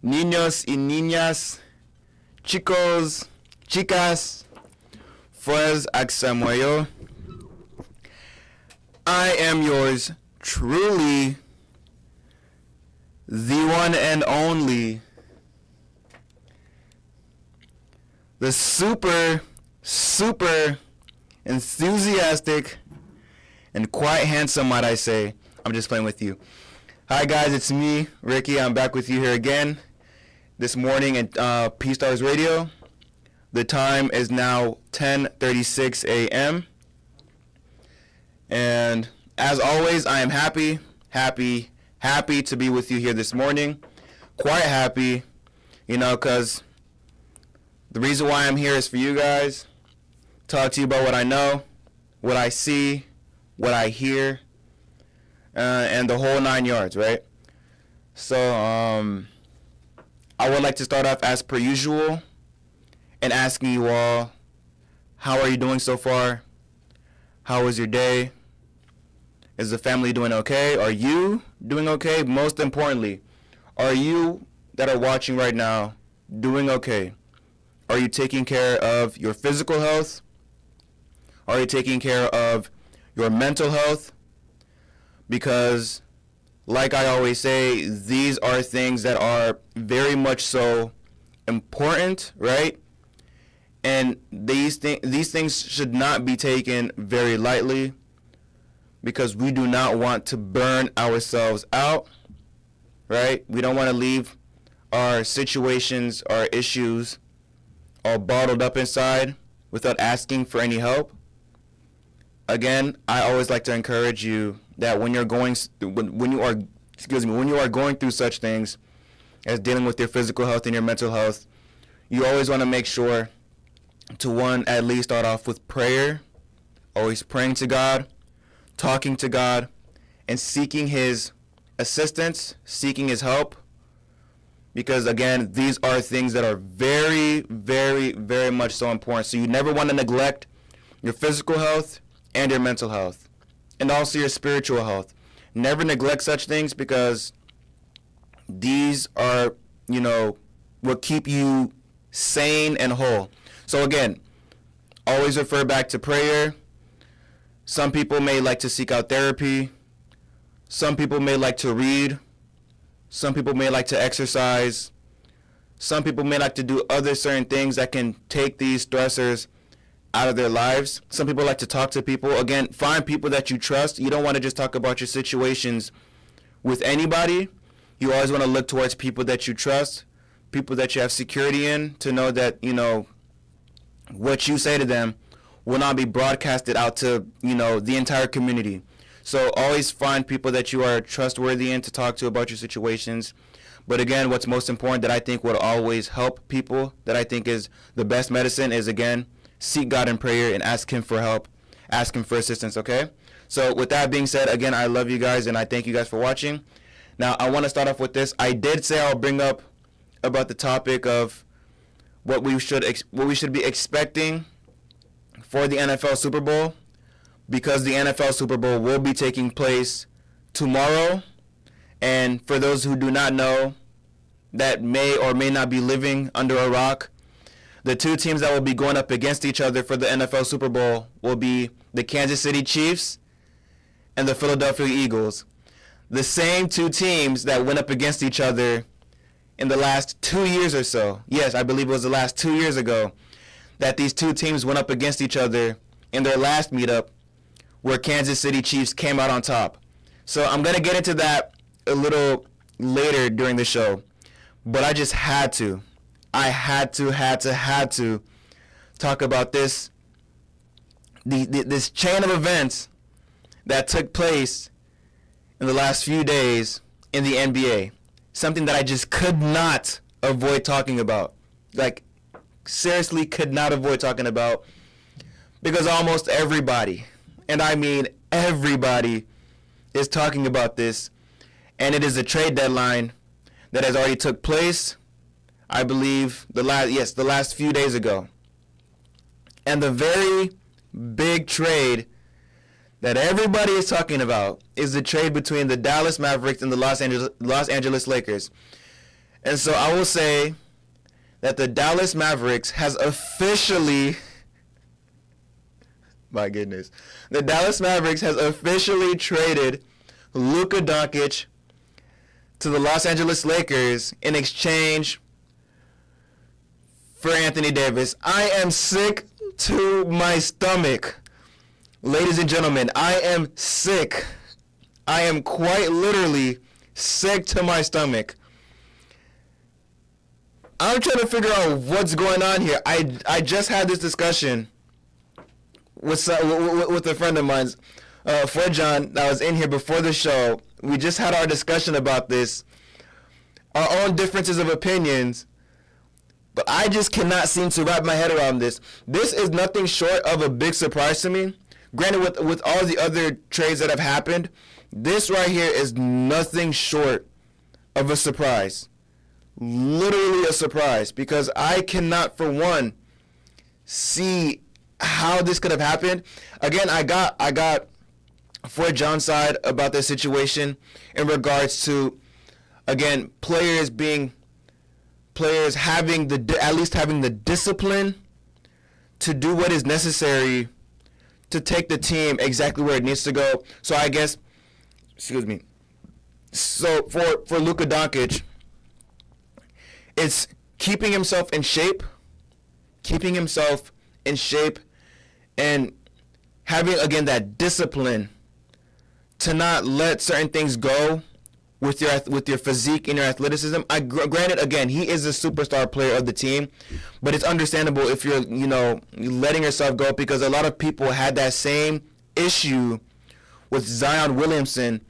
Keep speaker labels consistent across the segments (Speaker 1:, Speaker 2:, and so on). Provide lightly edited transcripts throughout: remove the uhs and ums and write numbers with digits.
Speaker 1: niños y niñas, chicos, chicas, fuez ak samoyo. I am yours truly, the one and only, the super enthusiastic and quite handsome, might I say. I'm just playing with you. Hi guys, it's me, Ricky. I'm back with you here again this morning at Pstars Radio. The time is now 10:36 a.m. And as always, I am happy to be with you here this morning. Quite happy, because the reason why I'm here is for you guys. Talk to you about what I know, what I see, what I hear, and the whole 9 yards, right? So I would like to start off as per usual and asking you all, how are you doing so far? How was your day? Is the family doing okay? Are you doing okay? Most importantly, are you that are watching right now doing okay? Are you taking care of your physical health? Are you taking care of your mental health? Because, like I always say, these are things that are very much so important, right? And these things should not be taken very lightly, because we do not want to burn ourselves out, right? We don't want to leave our situations, our issues, all bottled up inside without asking for any help. Again, I always like to encourage you that when you are going through such things as dealing with your physical health and your mental health, you always want to make sure to at least start off with prayer, always praying to God, talking to God, and seeking His assistance, seeking His help. Because again, these are things that are very much so important. So you never want to neglect your physical health and your mental health, and also your spiritual health. Never neglect such things, because these are, what keep you sane and whole. So again, always refer back to prayer. Some people may like to seek out therapy. Some people may like to read. Some people may like to exercise. Some people may like to do other certain things that can take these stressors out of their lives. Some people like to talk to people. Again, find people that you trust. You don't want to just talk about your situations with anybody. You always want to look towards people that you trust, people that you have security in, to know that, what you say to them will not be broadcasted out to, the entire community. So always find people that you are trustworthy in to talk to about your situations. But again, what's most important that I think would always help people, that I think is the best medicine, is, again, seek God in prayer and ask Him for help, ask Him for assistance, okay? So with that being said, again, I love you guys and I thank you guys for watching. Now, I want to start off with this. I did say I'll bring up about the topic of what we should be expecting for the NFL Super Bowl, because the NFL Super Bowl will be taking place tomorrow. And for those who do not know, that may or may not be living under a rock, the two teams that will be going up against each other for the NFL Super Bowl will be the Kansas City Chiefs and the Philadelphia Eagles. The same two teams that went up against each other in the last 2 years or so. Yes, I believe it was the last 2 years ago that these two teams went up against each other in their last meetup, where Kansas City Chiefs came out on top. So I'm going to get into that a little later during the show, but I just had to. I had to talk about this chain of events that took place in the last few days in the NBA. Something that I just could not avoid talking about. Like, seriously could not avoid talking about, because almost everybody, and I mean everybody, is talking about this, and it is a trade deadline that has already took place, I believe, the last few days ago. And the very big trade that everybody is talking about is the trade between the Dallas Mavericks and the Los Angeles Lakers. And so I will say that the Dallas Mavericks has officially, my goodness, the Dallas Mavericks has officially traded Luka Doncic to the Los Angeles Lakers in exchange for Anthony Davis. I am sick to my stomach. Ladies and gentlemen, I am sick. I am quite literally sick to my stomach. I'm trying to figure out what's going on here. I just had this discussion with a friend of mine, Fred John, that was in here before the show. We just had our discussion about this, our own differences of opinions, but I just cannot seem to wrap my head around this. This is nothing short of a big surprise to me. Granted, with all the other trades that have happened, this right here is nothing short of a surprise. Literally a surprise, because I cannot, for one, see how this could have happened. Again, I got Fred John's side about this situation in regards to, again, players having at least having the discipline to do what is necessary to take the team exactly where it needs to go. So I guess, so for Luka Doncic, it's keeping himself in shape, and having, again, that discipline to not let certain things go with your physique and your athleticism. Granted, again, he is a superstar player of the team, but it's understandable if you're, letting yourself go, because a lot of people had that same issue with Zion Williamson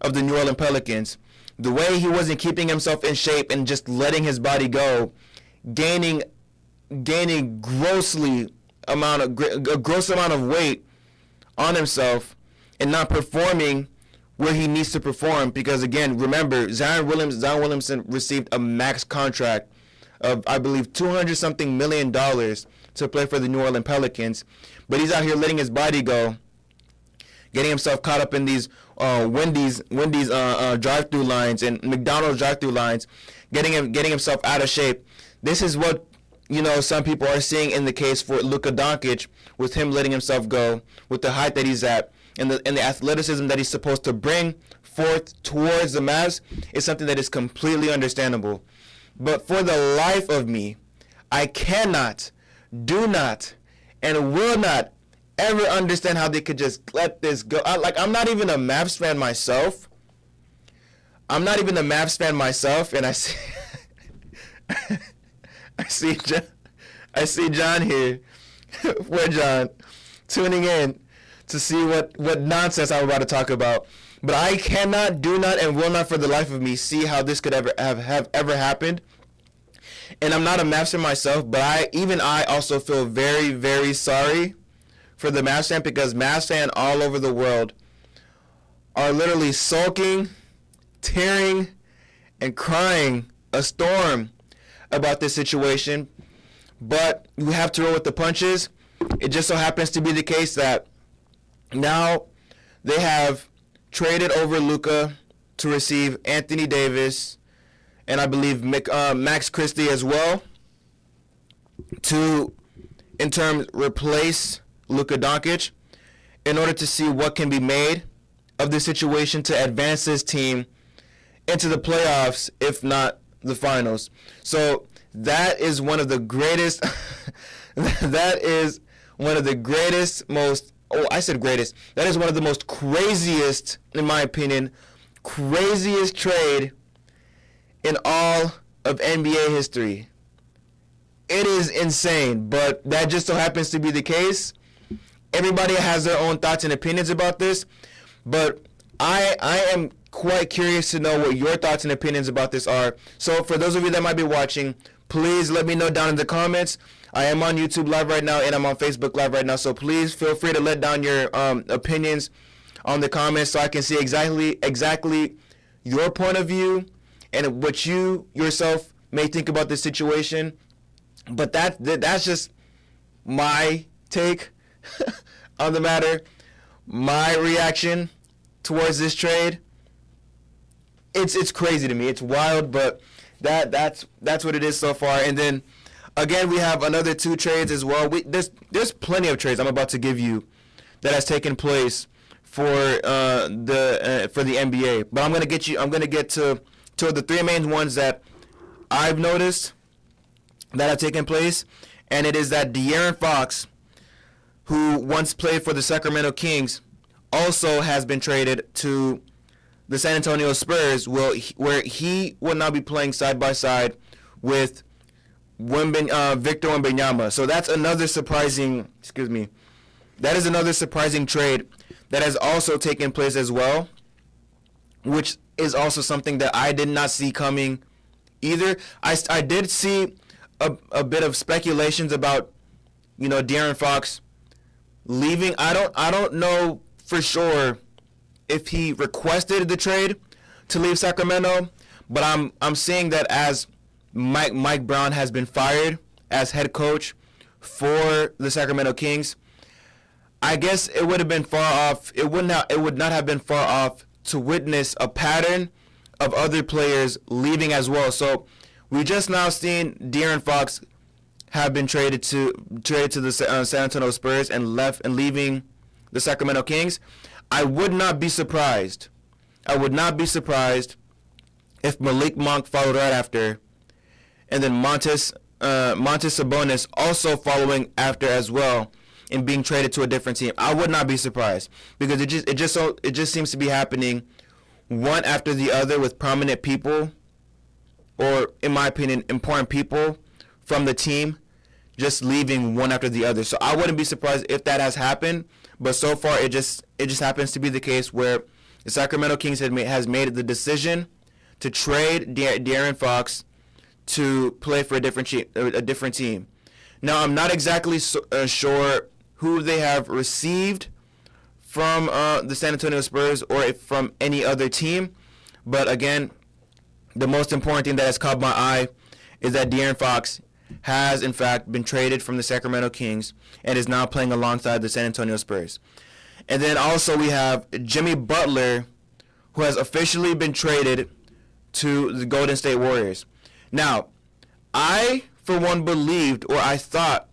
Speaker 1: of the New Orleans Pelicans. The way he wasn't keeping himself in shape and just letting his body go, gaining a gross amount of weight on himself, and not performing where he needs to perform. Because, again, remember, Zion Williamson received a max contract of, I believe, $200-something million to play for the New Orleans Pelicans, but he's out here letting his body go, getting himself caught up in these Wendy's drive-through lines and McDonald's drive-through lines, getting himself out of shape. This is what some people are seeing in the case for Luka Doncic, with him letting himself go, with the height that he's at, and the athleticism that he's supposed to bring forth towards the Mavs is something that is completely understandable. But for the life of me, I cannot, do not, and will not ever understand how they could just let this go. I'm not even a Mavs fan myself. And I see I see John here. Where John tuning in to see what nonsense I'm about to talk about. But I cannot, do not, and will not for the life of me see how this could ever have ever happened. And I'm not a Mavs fan myself, but I also feel very, very sorry for the Mavs fan, because Mavs fans all over the world are literally sulking, tearing, and crying a storm about this situation. But we have to roll with the punches. It just so happens to be the case that now they have traded over Luka to receive Anthony Davis and I believe Max Christie as well, to in turn replace Luka Doncic, in order to see what can be made of this situation to advance this team into the playoffs, if not the finals. So that is one of the greatest that is one of the greatest, that is one of the most craziest, in my opinion, craziest trade in all of NBA history. It is insane, but that just so happens to be the case. Everybody has their own thoughts and opinions about this, but I am quite curious to know what your thoughts and opinions about this are. So for those of you that might be watching, please let me know down in the comments. I am on YouTube Live right now, and I'm on Facebook Live right now, so please feel free to let down your opinions on the comments so I can see exactly your point of view and what you yourself may think about this situation. But that's just my take on the matter, my reaction towards this trade. It's crazy to me. It's wild, but that's what it is so far. And then again, we have another 2 trades as well. There's plenty of trades I'm about to give you that has taken place for the NBA. But I'm gonna get to the 3 main ones that I've noticed that have taken place, and it is that De'Aaron Fox, who once played for the Sacramento Kings, also has been traded to the San Antonio Spurs, where he will now be playing side by side with Victor Wembanyama. So that's another surprising. That is another surprising trade that has also taken place as well, which is also something that I did not see coming either. I did see a bit of speculations about, De'Aaron Fox leaving. I don't know for sure if he requested the trade to leave Sacramento, but I'm seeing that as Mike Brown has been fired as head coach for the Sacramento Kings, I guess it would have been far off. It would not have been far off to witness a pattern of other players leaving as well. So we just now seen De'Aaron Fox have been traded to the San Antonio Spurs and leaving the Sacramento Kings. I would not be surprised. if Malik Monk followed right after, and then Montes Sabonis also following after as well, and being traded to a different team. I would not be surprised, because it just seems to be happening one after the other with prominent people, or in my opinion, important people from the team just leaving one after the other. So I wouldn't be surprised if that has happened, but so far it just happens to be the case where the Sacramento Kings has made the decision to trade De'Aaron Fox to play for a different team. Now, I'm not exactly sure who they have received from the San Antonio Spurs or if from any other team, but again, the most important thing that has caught my eye is that De'Aaron Fox has in fact been traded from the Sacramento Kings and is now playing alongside the San Antonio Spurs. And then also we have Jimmy Butler, who has officially been traded to the Golden State Warriors. Now, I for one believed, or I thought,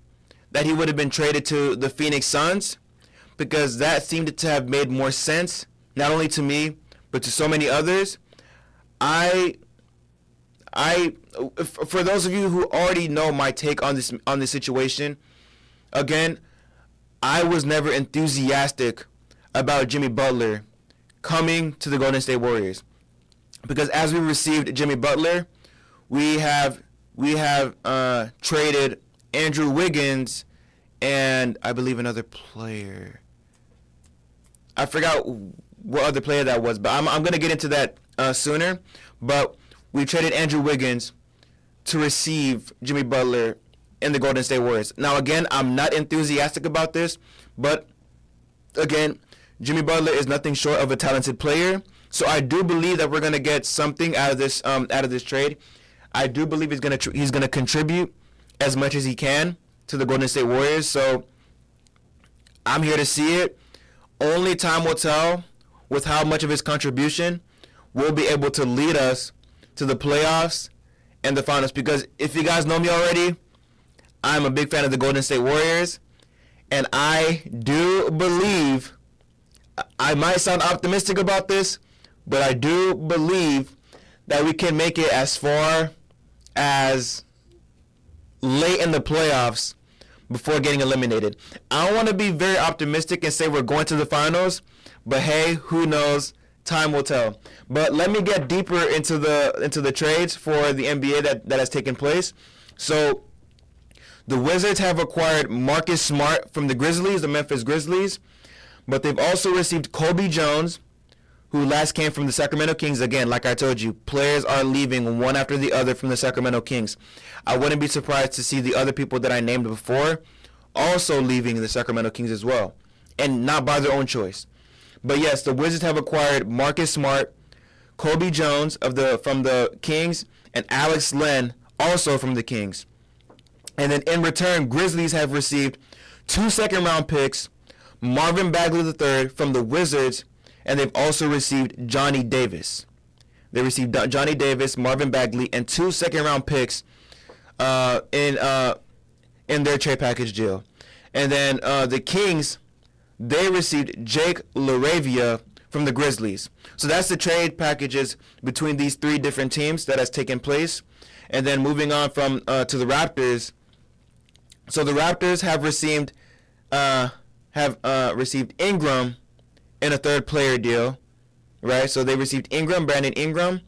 Speaker 1: that he would have been traded to the Phoenix Suns, because that seemed to have made more sense, not only to me, but to so many others. For those of you who already know my take on this situation, again, I was never enthusiastic about Jimmy Butler coming to the Golden State Warriors, because as we received Jimmy Butler, we have traded Andrew Wiggins and I believe another player. I forgot what other player that was, but I'm going to get into that sooner. But we traded Andrew Wiggins to receive Jimmy Butler in the Golden State Warriors. Now, again, I'm not enthusiastic about this, but again, Jimmy Butler is nothing short of a talented player. So I do believe that we're going to get something out of this trade. I do believe he's going to contribute as much as he can to the Golden State Warriors. So I'm here to see it. Only time will tell with how much of his contribution will be able to lead us to the playoffs and the finals. Because if you guys know me already, I'm a big fan of the Golden State Warriors, and I do believe, I might sound optimistic about this, but I do believe that we can make it as far as late in the playoffs before getting eliminated. I don't want to be very optimistic and say we're going to the finals, but hey, who knows? Time will tell. But let me get deeper into the trades for the NBA that has taken place. So the Wizards have acquired Marcus Smart from the Memphis Grizzlies, but they've also received Kobe Jones, who last came from the Sacramento Kings. Again, like I told you, players are leaving one after the other from the Sacramento Kings. I wouldn't be surprised to see the other people that I named before also leaving the Sacramento Kings as well, and not by their own choice. But yes, the Wizards have acquired Marcus Smart, Kobe Jones from the Kings, and Alex Len also from the Kings. And then in return, Grizzlies have received 2 second-round picks, Marvin Bagley III from the Wizards, and they've also received Johnny Davis. They received Johnny Davis, Marvin Bagley, and 2 second-round picks in their trade package deal. And then the Kings, they received Jake LaRavia from the Grizzlies. So that's the trade packages between these 3 different teams that has taken place. And then moving on from to the Raptors. So the Raptors have received Ingram in a 3rd player deal, right? So they received Brandon Ingram,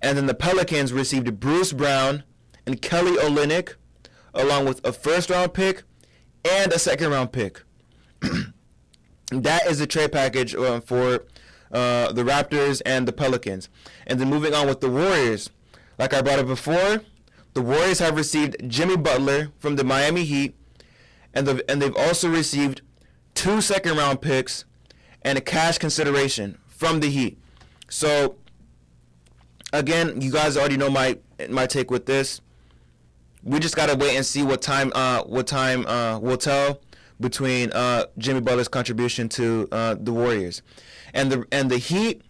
Speaker 1: and then the Pelicans received Bruce Brown and Kelly Olynyk, along with a 1st-round pick and a 2nd-round pick. That is the trade package for the Raptors and the Pelicans. And then moving on with the Warriors, like I brought up before, the Warriors have received Jimmy Butler from the Miami Heat, and they've also received 2 second-round picks and a cash consideration from the Heat. So, again, you guys already know my take with this. We just gotta wait and see what time will tell between Jimmy Butler's contribution to the Warriors, and the Heat.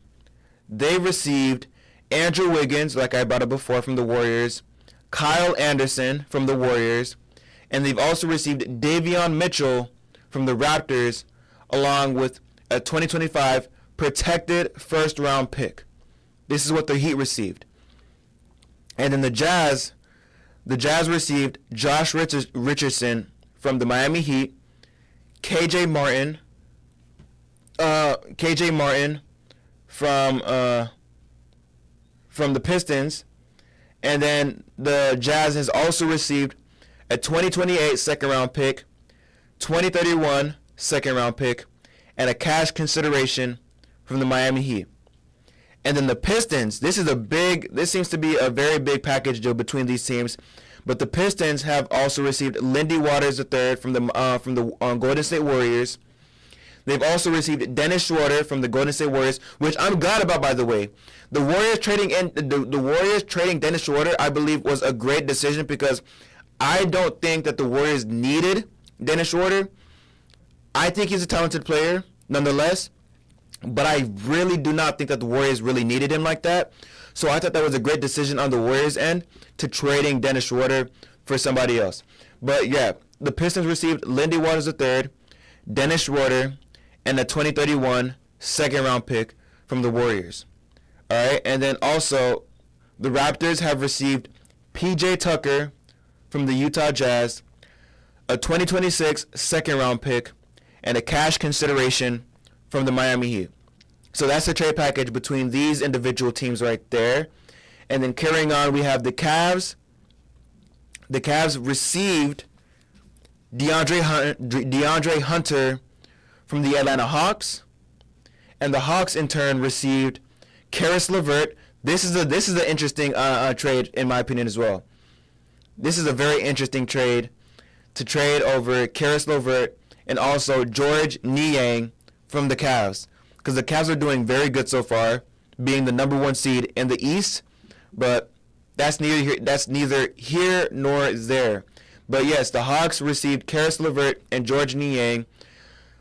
Speaker 1: They received Andrew Wiggins, like I brought up before, from the Warriors, Kyle Anderson from the Warriors, and they've also received Davion Mitchell from the Raptors, along with a 2025 protected 1st-round pick. This is what the Heat received. And then the Jazz received Josh Richardson from the Miami Heat, KJ Martin from the Pistons, and then the Jazz has also received a 2028 2nd-round pick, 2031 2nd-round pick, and a cash consideration from the Miami Heat. And then the Pistons, this seems to be a very big package deal between these teams, but the Pistons have also received Lindy Waters III from the Golden State Warriors. They've also received Dennis Schroeder from the Golden State Warriors, which I'm glad about, by the way. The Warriors trading Dennis Schroeder, I believe, was a great decision, because I don't think that the Warriors needed Dennis Schroeder. I think he's a talented player, nonetheless, but I really do not think that the Warriors really needed him like that. So I thought that was a great decision on the Warriors' end to trading Dennis Schroeder for somebody else. But yeah, the Pistons received Lindy Waters III, Dennis Schroeder, and a 2031 2nd-round pick from the Warriors. All right, and then also the Raptors have received PJ Tucker from the Utah Jazz, a 2026 2nd-round pick, and a cash consideration from the Miami Heat. So that's the trade package between these individual teams right there. And then carrying on, we have the Cavs. The Cavs received DeAndre Hunter from the Atlanta Hawks, and the Hawks in turn received Karis LeVert. This is an interesting trade, in my opinion, as well. This is a very interesting trade to trade over Karis LeVert and also George Niang from the Cavs, because the Cavs are doing very good so far, being the #1 seed in the East. But that's neither here nor there. But yes, the Hawks received Karis LeVert and George Niang,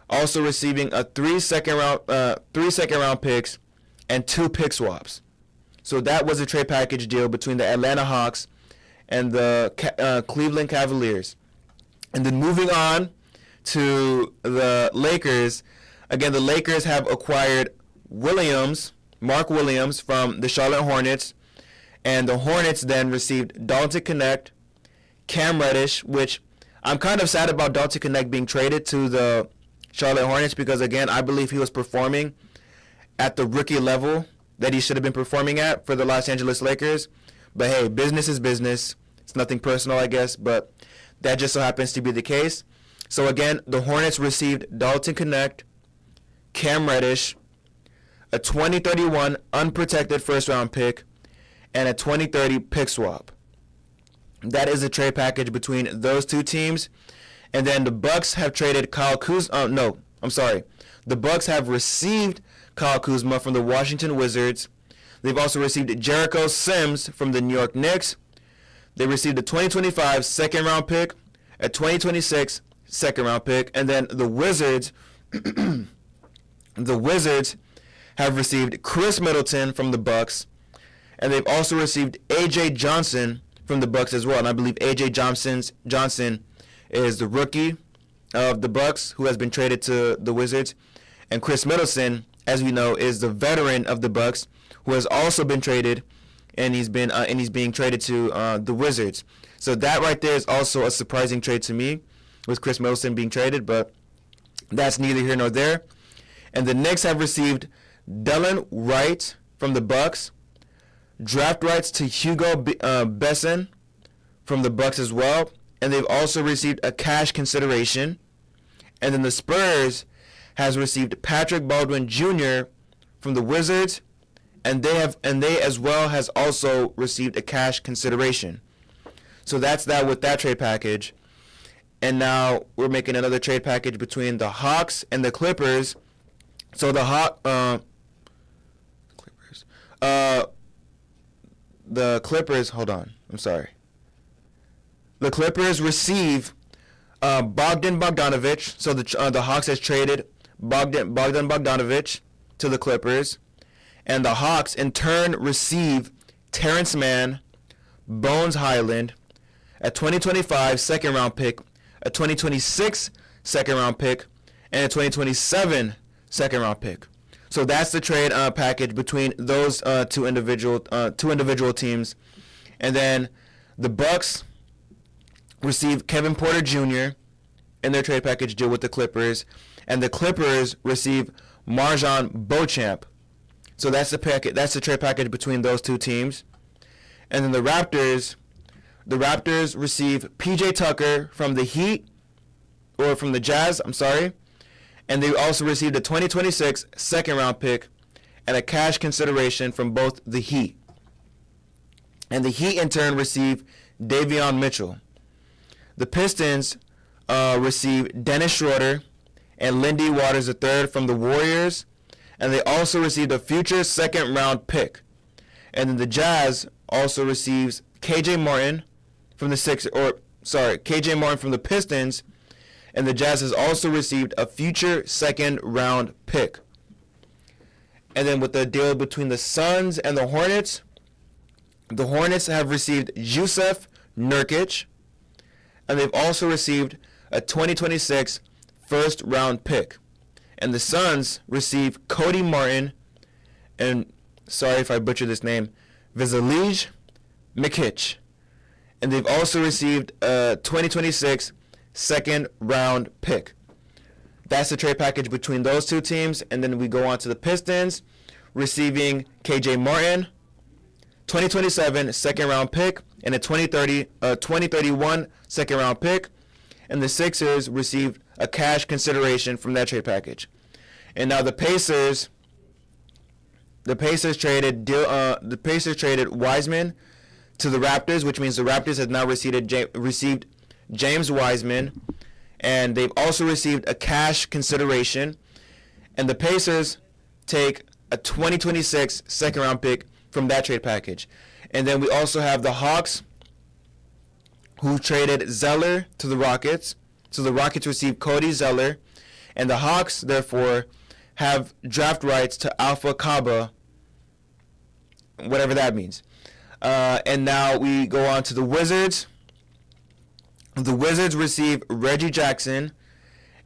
Speaker 1: also receiving a 3 second round picks and 2 pick swaps. So that was a trade package deal between the Atlanta Hawks and the Cleveland Cavaliers. And then moving on to the Lakers. Again, the Lakers have acquired Mark Williams from the Charlotte Hornets, and the Hornets then received Dalton Knecht, Cam Reddish, which I'm kind of sad about Dalton Knecht being traded to the Charlotte Hornets, because again, I believe he was performing at the rookie level that he should have been performing at for the Los Angeles Lakers. But hey, business is business. It's nothing personal, I guess, but that just so happens to be the case. So again, the Hornets received Dalton Knecht, Cam Reddish, a 2031 unprotected 1st-round pick, and a 2030 pick swap. That is a trade package between those two teams. And then the Bucks have traded Kyle Kuzma. The Bucks have received Kyle Kuzma from the Washington Wizards. They've also received Jericho Sims from the New York Knicks. They received a 2025 2nd-round pick, a 2026 2nd-round pick, and then the Wizards have received Chris Middleton from the Bucks, And they've also received A.J. Johnson from the Bucks as well. And I believe A.J. Johnson is the rookie of the Bucks who has been traded to the Wizards. And Chris Middleton, as we know, is the veteran of the Bucks who has also been traded, and he's being traded to the Wizards. So that right there is also a surprising trade to me, with Chris Middleton being traded, but that's neither here nor there. And the Knicks have received Delon Wright from the Bucks, draft rights to Hugo Besson from the Bucks as well, and they've also received a cash consideration. And then the Spurs has received Patrick Baldwin Jr. from the Wizards, and they as well has also received a cash consideration. So that's that with that trade package. And now we're making another trade package between the Hawks and the Clippers. So the Clippers, hold on, I'm sorry. The Clippers receive Bogdan Bogdanovic. So the Hawks has traded Bogdan Bogdanovic to the Clippers. And the Hawks in turn receive Terrence Mann, Bones Highland, a 2025 second-round pick, a 2026 second-round pick, and a 2027 second-round pick. So that's the trade package between those two individual teams. And then the Bucks receive Kevin Porter Jr. in their trade package deal with the Clippers, and the Clippers receive Marjon Beauchamp. So that's the packet. That's the trade package between those two teams. And then the Raptors receive PJ Tucker from the Heat, or from the Jazz, I'm sorry. And they also received a 2026 second-round pick and a cash consideration from both the Heat. And the Heat in turn receive Davion Mitchell. The Pistons receive Dennis Schroeder and Lindy Waters III from the Warriors, and they also received a future second-round pick. And then the Jazz also receives KJ Martin from the Pistons, and the Jazz has also received a future second-round pick. And then with the deal between the Suns and the Hornets have received Jusuf Nurkic, and they've also received a 2026 first-round pick. And the Suns receive Cody Martin, and sorry if I butcher this name, Vasilij Mikic. And they've also received a 2026 second-round pick. That's the trade package between those two teams. And then we go on to the Pistons, receiving KJ Martin, 2027 second-round pick, and a 2031 second-round pick. And the Sixers received a cash consideration from that trade package. And now the Pacers traded Wiseman to the Raptors, which means the Raptors have now received James Wiseman, and they've also received a cash consideration. And the Pacers take a 2026 second-round pick from that trade package. And then we also have the Hawks, who traded Zeller to the Rockets. So the Rockets received Cody Zeller, and the Hawks, therefore, have draft rights to Alpha Kaba, whatever that means. And now we go on to the Wizards. The Wizards receive Reggie Jackson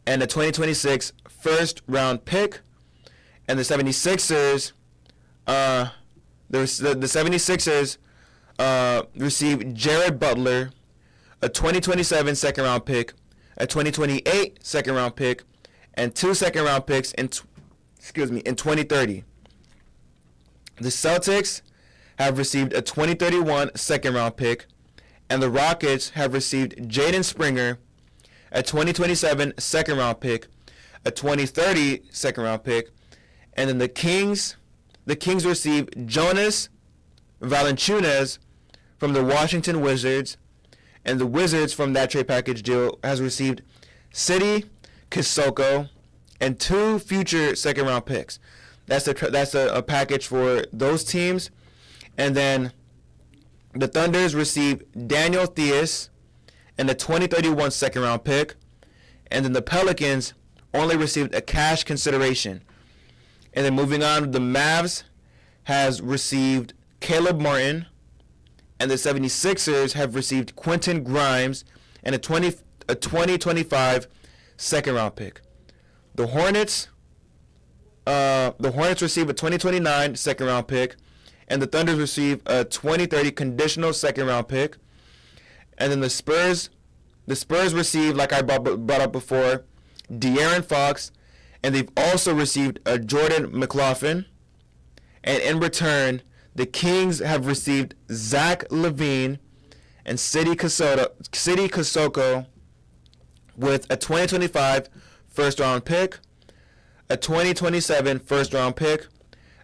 Speaker 1: and a 2026 first-round pick, and the 76ers, receive Jared Butler, a 2027 second-round pick, a 2028 second-round pick, and 2 second-round picks in 2030. The Celtics have received a 2031 second-round pick, and the Rockets have received Jaden Springer, a 2027 second-round pick, a 2030 second-round pick, and then the Kings receive Jonas Valanciunas from the Washington Wizards, and the Wizards from that trade package deal has received Sidi Kissoko and 2 future second-round picks. That's a package for those teams. And then the Thunders receive Daniel Theis and a 2031 second-round pick. And then the Pelicans only received a cash consideration. And then moving on, the Mavs has received Caleb Martin, and the 76ers have received Quentin Grimes and a 2025 second round pick. The Hornets receive a 2029 second round pick, and the Thunder receive a 2030 conditional second round pick. And then the Spurs receive, like I brought up before, De'Aaron Fox, and they've also received a Jordan McLaughlin. And in return, the Kings have received Zach LaVine and Sidi Kosoko with a 2025 first round pick, a 2027 first round pick,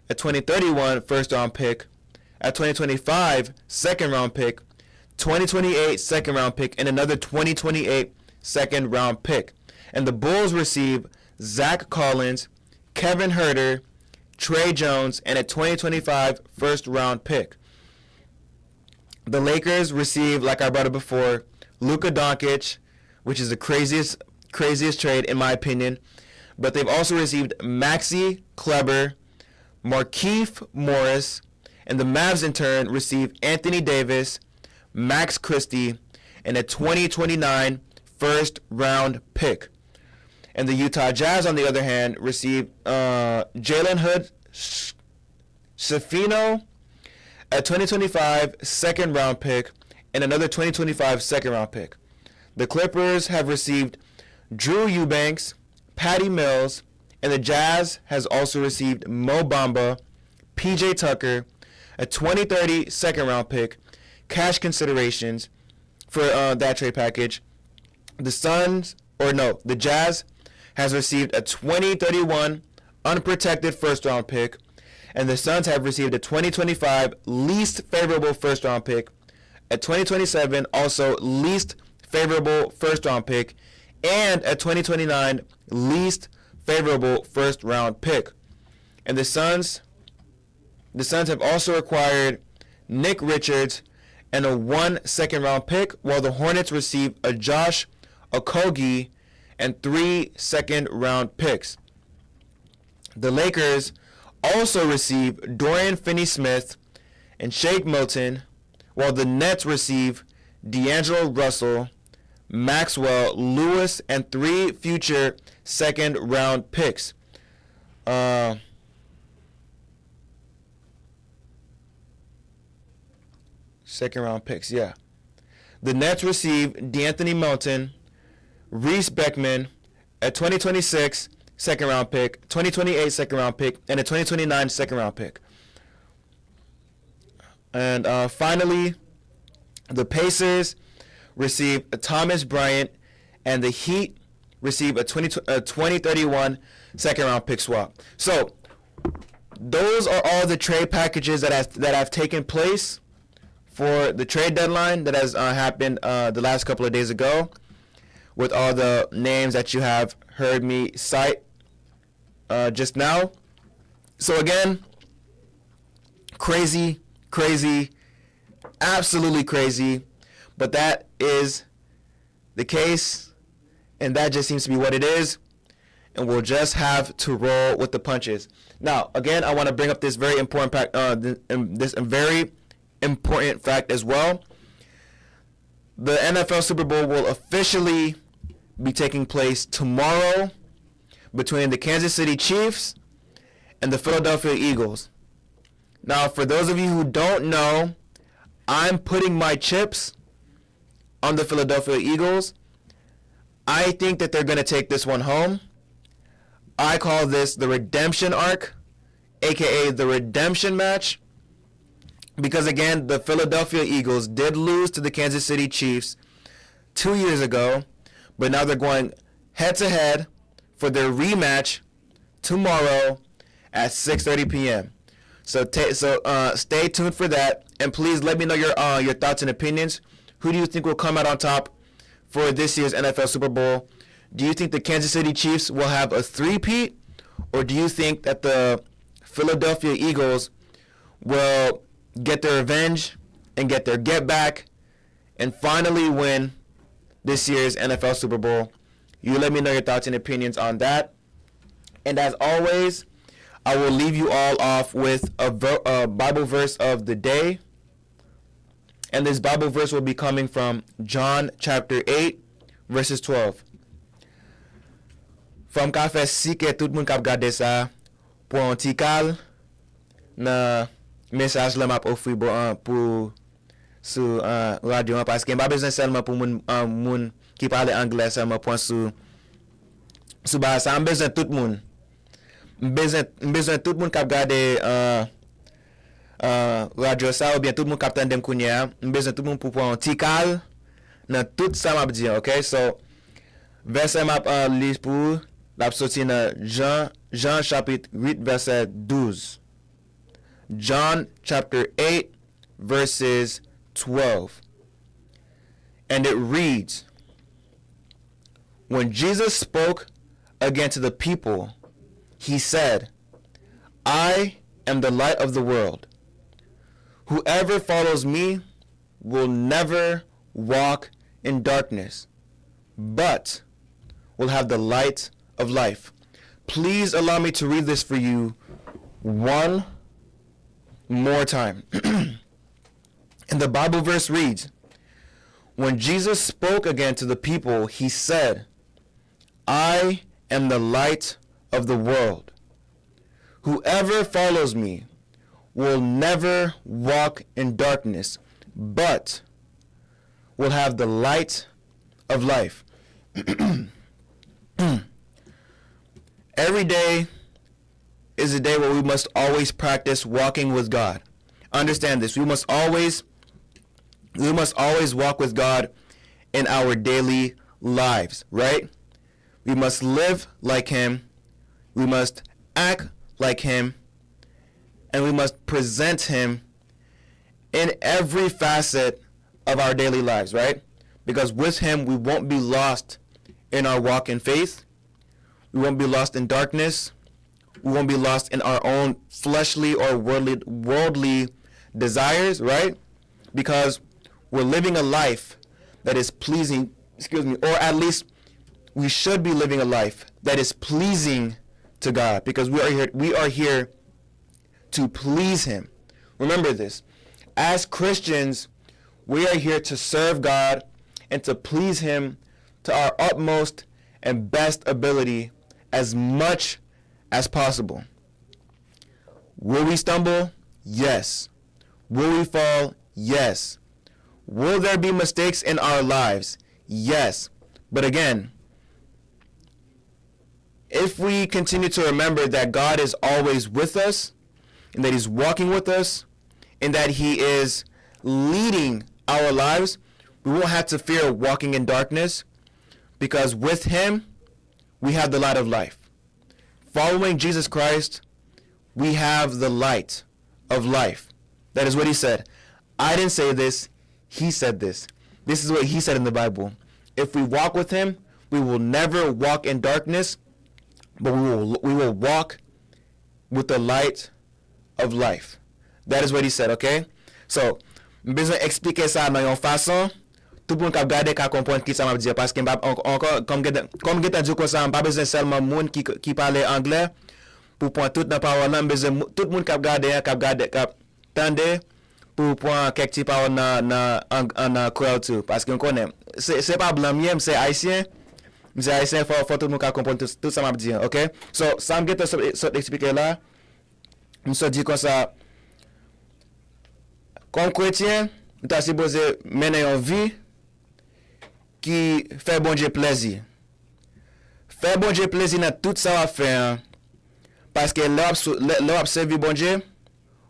Speaker 1: a 2031 first round pick, a 2025 second round pick, 2028 second round pick, and another 2028 second round pick. And the Bulls receive Zach Collins, Kevin Huerter, Trey Jones, and a 2025 first round pick. The Lakers receive, like I brought up before, Luka Doncic, which is the craziest trade in my opinion. But they've also received Maxi Kleber, Markieff Morris, and the Mavs in turn receive Anthony Davis, Max Christie, and a 2029 first round pick. And the Utah Jazz, on the other hand, receive Jalen Hood Schifino, a 2025 second round pick, and another 2025 second round pick. The Clippers have received Drew Eubanks, Patty Mills, and the Jazz has also received Mo Bamba, PJ Tucker, a 2030 second round pick, cash considerations for that trade package. The Jazz has received a 2031 unprotected first round pick, and the Suns have received a 2025 least favorable first round pick, a 2027 also least favorable first round pick, and a 2029 least favorable first round pick. And the Suns have also acquired Nick Richards and a 1 second round pick, while the Hornets receive a Josh Okogie and 3 second round picks. The Lakers also receive Dorian Finney-Smith and Shake Milton, while the Nets receive D'Angelo Russell, Maxwell Lewis, and 3 future second round picks. Second round picks, yeah. The Nets receive D'Anthony Melton, Reese Beckman, a 2026 second round pick, 2028 second round pick, and a 2029 second round pick. And finally, the Pacers receive Thomas Bryant, and the Heat receive a 2031 second round pick swap. So those are all the trade packages that have taken place for the trade deadline that has happened the last couple of days ago, with all the names that you have heard me cite just now. So again, crazy, absolutely crazy, but that is the case, and that just seems to be what it is, and we'll just have to roll with the punches. Now, again, I want to bring up this very important very important fact as well. The NFL Super Bowl will officially be taking place tomorrow between the Kansas City Chiefs and the Philadelphia Eagles. Now, for those of you who don't know, I'm putting my chips on the Philadelphia Eagles. I think that they're going to take this one home. I call this the redemption arc, aka the redemption match, because again, the Philadelphia Eagles did lose to the Kansas City Chiefs 2 years ago, but now they're going head-to-head for their rematch tomorrow at 6:30 p.m. So stay tuned for that, and please let me know your thoughts and opinions. Who do you think will come out on top for this year's NFL Super Bowl? Do you think the Kansas City Chiefs will have a three-peat, or do you think that the Philadelphia Eagles will get their revenge and get their get back and finally win this year's NFL Super Bowl? You let me know your thoughts and opinions on that. And as always, I will leave you all off with a Bible verse of the day. And this Bible verse will be coming from John chapter 8, verses 12. Fam ka fè si ke tout moun kap gade sa pou an ti kal na message la map ofri pou sou radio parce que m'a besoin seulement pour moun qui parle anglais seulement point sou ba ça besoin tout moun besoin tout moun kap gade radio ça ou bien tout moun kap tandem kounya besoin tout moun pour an ti kal na tout ça m'a dit OK so verset m'a lise pour la sorti dans Jean chapitre 8 verset 12. John chapter 8 verses 12. And it reads, when Jesus spoke again to the people, he said, I am the light of the world. Whoever follows me will never walk in darkness, but will have the light of life. Please allow me to read this for you one more time. And the Bible verse reads, when Jesus spoke again to the people, he said, I am the light of the world. Whoever follows me will never walk in darkness, but will have the light of life. Every day is a day where we must always practice walking with God. Understand this. We must always walk with God in our daily lives, right? We must live like him. We must act like him. And we must present him in every facet of our daily lives, right? Because with him, we won't be lost in our walk in faith. We won't be lost in darkness. We won't be lost in our own fleshly or worldly desires, right? Because we're living a life that is pleasing, or at least we should be living a life that is pleasing to God, because we are here to please him. Remember this. As Christians, we are here to serve God and to please him to our utmost and best ability as much as possible. Will we stumble? Yes. Will we fall? Yes. Will there be mistakes in our lives? Yes. But again, if we continue to remember that God is always with us, and that he's walking with us, and that he is leading our lives, we won't have to fear walking in darkness, because with him, we have the light of life. Following Jesus Christ, we have the light of life. That is what he said. I didn't say this. He said this. This is what he said in the Bible. If we walk with him, we will never walk in darkness, but we will walk with the light of life. That is what he said, okay? So, besoin expliquer ça dans une façon tout le monde qui regarde ka comprendre qui ça m'a dire parce que encore comme get dit comme ça pas besoin seulement monde qui parle anglais pour prendre toute la parole là besoin tout le monde qui regarde qui tendez pour prendre quelques petites paroles en crowd tout parce qu'on connaît c'est pas blanc même c'est haïtien faut tout le monde qui comprendre tout ça m'a dire, OK? So ça me get ça expliquer là me se dit comme ça comme chrétien nous t'as supposé mener une vie qui fait bon Dieu plaisir. Fait bon Dieu plaisir dans tout ça va faire parce que l'op servi bon Dieu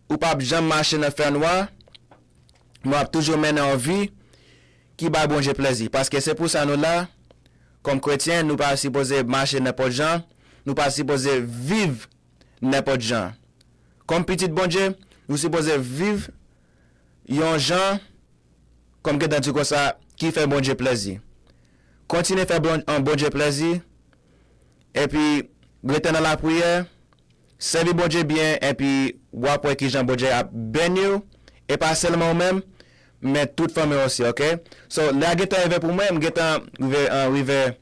Speaker 1: ou pas jamais marcher dans fer noir. Moi toujours mener en vie qui va bon Dieu plaisir parce que c'est pour ça nous là comme chrétiens nous pas supposé marcher n'importe gens, nous pas supposé vivre n'importe gens. Comme petit bon Dieu, nous supposé vivre yon gens comme que dans comme ça qui fait bon Dieu plaisir. Continuez faire bon Dieu plaisir et puis rester dans la prière, servir bon Dieu bien et puis voir pour qui Jean bon Dieu a béni et pas seulement même mais toute famille aussi, OK? So là geta arrivé pour moi, geta arrivé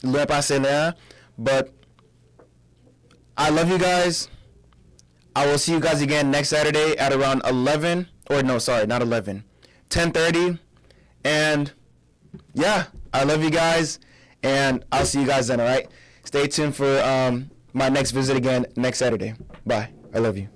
Speaker 1: loin passé là, but I love you guys. I will see you guys again next Saturday at around 11. Or no, sorry, not 11. 10:30. And yeah, I love you guys. And I'll see you guys then, all right? Stay tuned for my next visit again next Saturday. Bye. I love you.